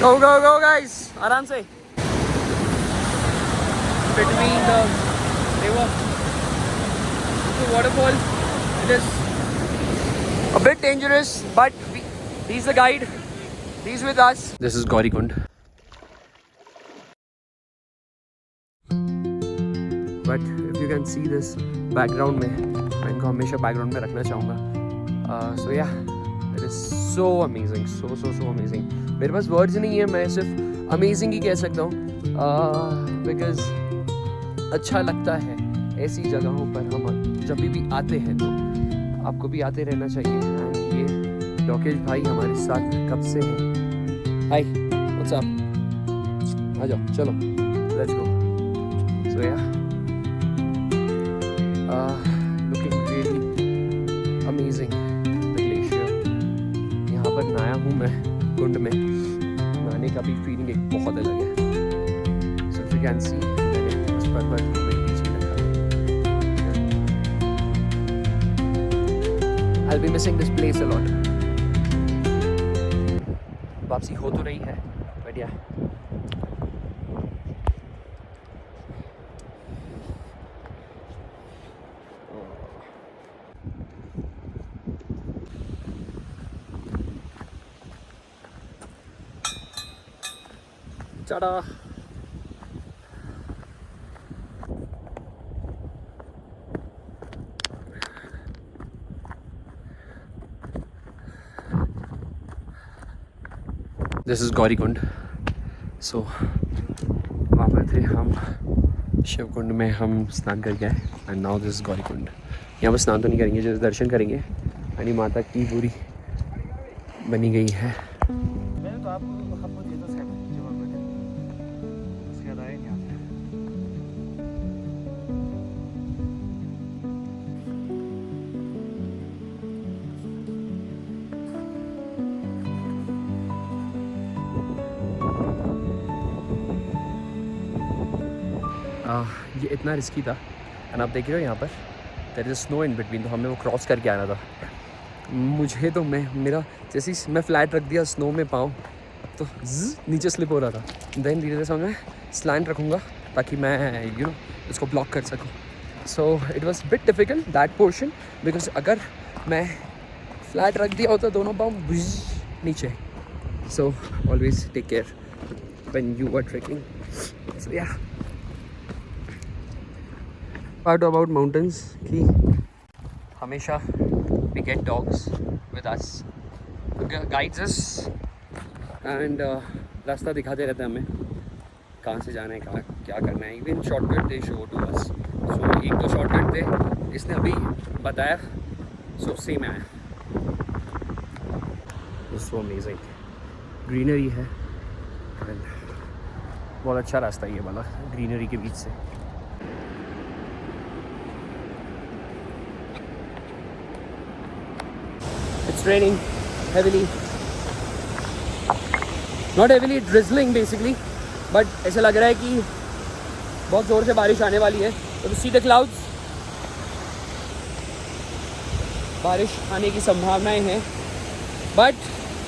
Go, go, go, guys! आराम से. Between the river to waterfall, it is a bit dangerous, but he's the guide. He's with us. This is Gaurikund. But if you can see this background में, मैं इनको हमेशा background में रखना चाहूँगा. So yeah, it is so amazing, so amazing. मेरे पास words नहीं है, मैं सिर्फ amazing ही कह सकता हूँ. Because अच्छा लगता है ऐसी जगहों पर हम जब भी आते हैं, तो आपको भी आते रहना चाहिए. एंड ये लोकेश भाई हमारे साथ कब से हैं. हाय, व्हाट्स अप, आ जाओ, चलो, let's go. So yeah looking really amazing the glacier. यहाँ पर नहाया हूँ मैं कुंड में. नहाने का भी फीलिंग एक बहुत अलग है. So if you can see, मैंने उस पर्वत को मेरे पीछे रखा है. I'll be missing this place a lot. वापसी हो तो रही है, बढ़िया. Ta-da! This is Gaurikund. So वहाँ पर थे हम शिवकुंड में, हम स्नान करके आए. And now this is Gaurikund. यहाँ पर स्नान तो नहीं करेंगे, जैसे दर्शन करेंगे. यानी माता की पूरी बनी गई है. मैंने तो आपको दिया था सेट जवाब में, उसके बाद आए यहाँ पे. ये इतना रिस्की था. एंड आप देख रहे हो यहाँ पर there is snow in between, तो हमें वो क्रॉस करके आना था. मुझे तो मेरा जैसे ही मैं फ्लैट रख दिया स्नो में पाँव, तो नीचे स्लिप हो रहा था. देन धीरे धीरे मैं स्लैंट रखूँगा ताकि मैं इसको ब्लॉक कर सकूँ. So it was bit difficult that portion, because अगर मैं फ्लैट रख दिया होता दोनों पाँव नीचे. So always take care when you are trekking. So yeah part about mountains कि हमेशा we get dogs with us, guides us and रास्ता दिखाते रहते हैं हमें कहाँ से जाना है, कहाँ क्या करना है. Even shortcut they show to us. So एक दो शॉर्टकट थे, इसने अभी बताया, सो सेम आया. सो अमेजिंग ग्रीनरी है एंड बहुत अच्छा रास्ता ये वाला ग्रीनरी के बीच से. It's raining heavily, not heavily, drizzling basically, but ऐसा लग रहा है कि बहुत ज़ोर से बारिश आने वाली है. तो see the clouds, बारिश आने की संभावनाएं हैं, but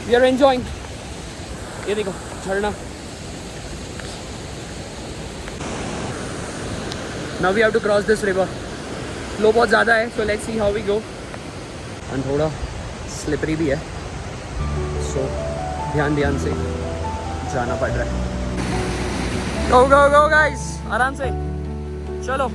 we are enjoying. ये देखो झरना. Now we have to cross this river. Flow बहुत ज़्यादा है, so let's see how we go. and थोड़ा स्लिपरी भी है, सो ध्यान से जाना पड़ रहा है. गो गो गो गाइस, आराम से चलो.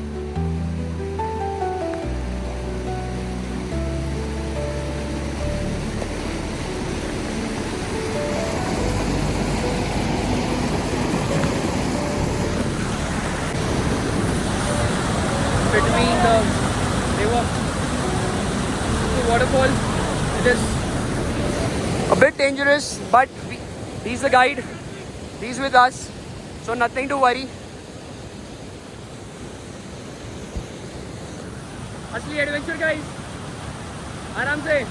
Between the river to waterfall, it is a bit dangerous, but he's the guide. He's with us, so nothing to worry. असली एडवेंचर गाइस, आराम से.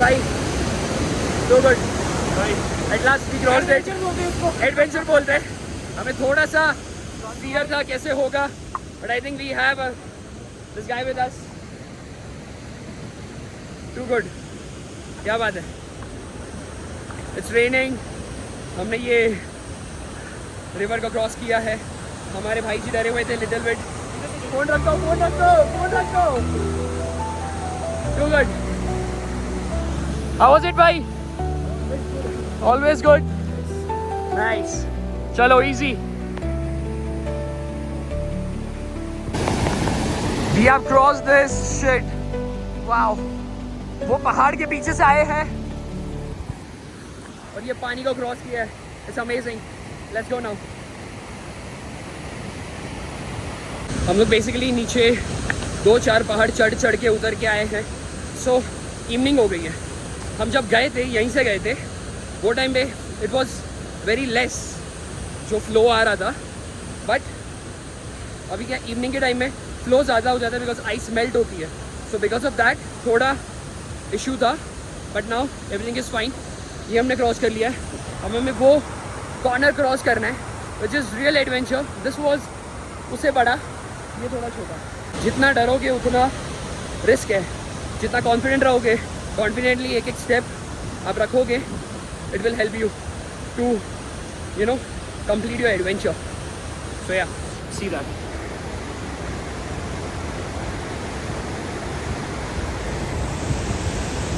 Bye. So good. Bye. At last we crossed it. Adventure बोलते हैं। हमें थोड़ा सा fear था कैसे होगा, but I think we have this guy with us. Too good, क्या बात है। It's raining. हमने ये रिवर को क्रॉस किया है। हमारे भाई जी डरे हुए थे लिटिल बिट। फोन रखो, फोन रखो, फोन रखो। Too good. How was it भाई? Always good, nice. चलो easy. We have crossed this shit. Wow, वो पहाड़ के पीछे से आए हैं और ये पानी को क्रॉस किया है। It's amazing. Let's go now. हम लोग बेसिकली नीचे 2-4 पहाड़ चढ़ के उतर के आए हैं। सो इवनिंग हो गई है। हम जब गए थे, यहीं से गए थे, वो टाइम पे इट वॉज वेरी लेस जो फ्लो आ रहा था, बट अभी क्या इवनिंग के टाइम में फ्लो ज़्यादा हो जाता है बिकॉज आइस मेल्ट होती है। सो बिकॉज ऑफ दैट थोड़ा इशू था, but now everything is fine. ये हमने क्रॉस कर लिया है। अब हमें वो कॉर्नर क्रॉस करना है which is real adventure. This was उससे बड़ा, ये थोड़ा छोटा। जितना डरोगे उतना रिस्क है, जितना कॉन्फिडेंट रहोगे, कॉन्फिडेंटली एक स्टेप आप रखोगे, it will help you to you know complete your adventure. So yeah, see that.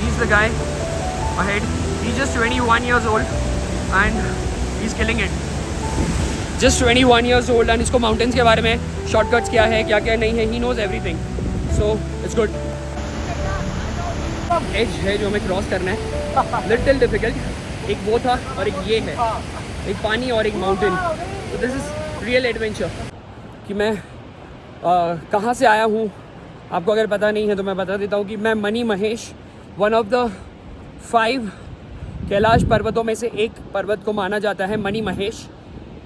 He's the guy ahead. He's just 21 years old and he's killing it. Just 21 years old and इसको mountains के बारे में shortcuts क्या है, क्या क्या नहीं है, he knows everything. So it's good. एज है जो हमें क्रॉस करना है, लिटिल डिफिकल्ट। एक वो था और एक ये है, एक पानी और एक माउंटेन। तो दिस इज़ रियल एडवेंचर। कि मैं कहाँ से आया हूँ आपको अगर पता नहीं है तो मैं बता देता हूँ कि मैं money Mahesh, one of the 5 Kailash पर्वतों में से एक पर्वत को माना जाता है मनी महेश।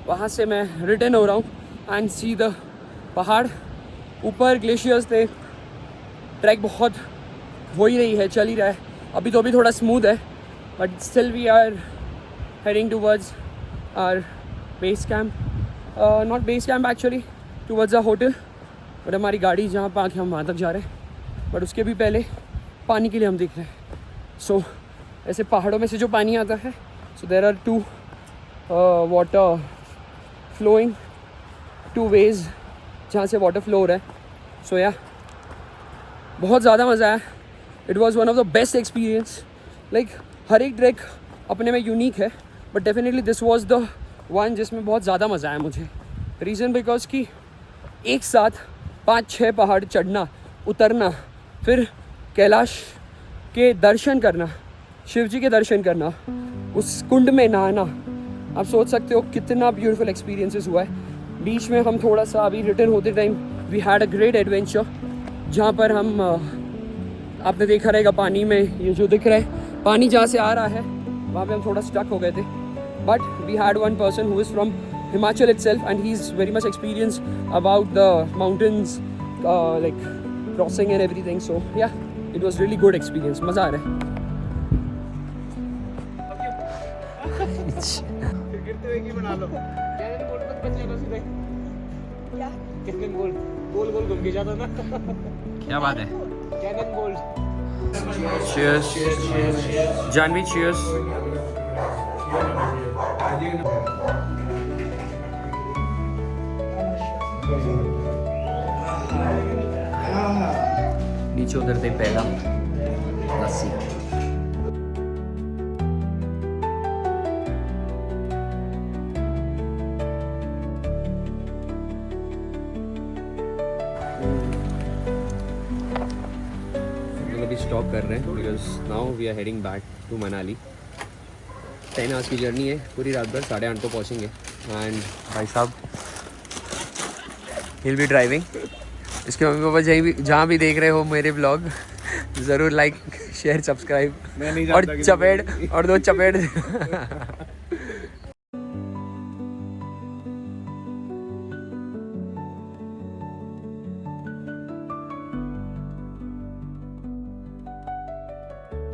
वहाँ से मैं रिटर्न हो रहा हूँ एंड सी द पहाड़। ऊपर ग्लेशियर्स थे, ट्रैक बहुत हो ही रही है, चल ही रहा है। अभी तो अभी थोड़ा स्मूथ है, but still we are heading towards our base camp. Not base camp actually, towards a hotel. But हमारी गाड़ी जहाँ पर आके हम वहाँ तक जा रहे हैं, बट उसके भी पहले पानी के लिए हम देख रहे हैं। सो ऐसे पहाड़ों में से जो पानी आता है, so there are 2 water flowing, 2 ways जहाँ से वाटर फ्लो हो रहा है। सो या, बहुत ज़्यादा मज़ा आया। It was one of the best experience. Like हर एक ट्रैक अपने में यूनिक है, but definitely this was the one जिसमें बहुत ज़्यादा मज़ा आया मुझे। रीज़न बिकॉज कि एक साथ 5-6 पहाड़ चढ़ना, उतरना, फिर कैलाश के दर्शन करना, शिव जी के दर्शन करना, उस कुंड में नहाना, आप सोच सकते हो कितना ब्यूटीफुल एक्सपीरियंसेस हुआ है। बीच में हम थोड़ा सा अभी रिटर्न होते time we had a great adventure, जहाँ पर हम आपने देखा रहेगा पानी में ये जो दिख रहा है, पानी जहाँ से आ रहा है वहाँ पे हम थोड़ा स्टक हो गए थे। But we had one person who is from Himachal itself and he's very much experienced about the mountains, like crossing and everything. So yeah, it was really good experience. मज़ा आ रहा है। गिरते हुए की बना लो। कैनन बोल्ट मत बच जाना सीधे। क्या? कैनन बोल्ट गोल गोल घूम के जाता ना। क्या बात है? कैनन बोल्ट। Cheers. जानवी, cheers. नीचे उतरते पहला लस्सी। अभी स्टॉप कर रहे हैं because now we are heading back to Manali. 10 hours की जर्नी है, पूरी रात भर 8:30 को पहुँचेंगे। एंड भाई साहब हिल बी ड्राइविंग। इसके मम्मी पापा जहाँ भी देख रहे हो मेरे ब्लॉग, ज़रूर लाइक शेयर सब्सक्राइब और चपेट और 2 चपेट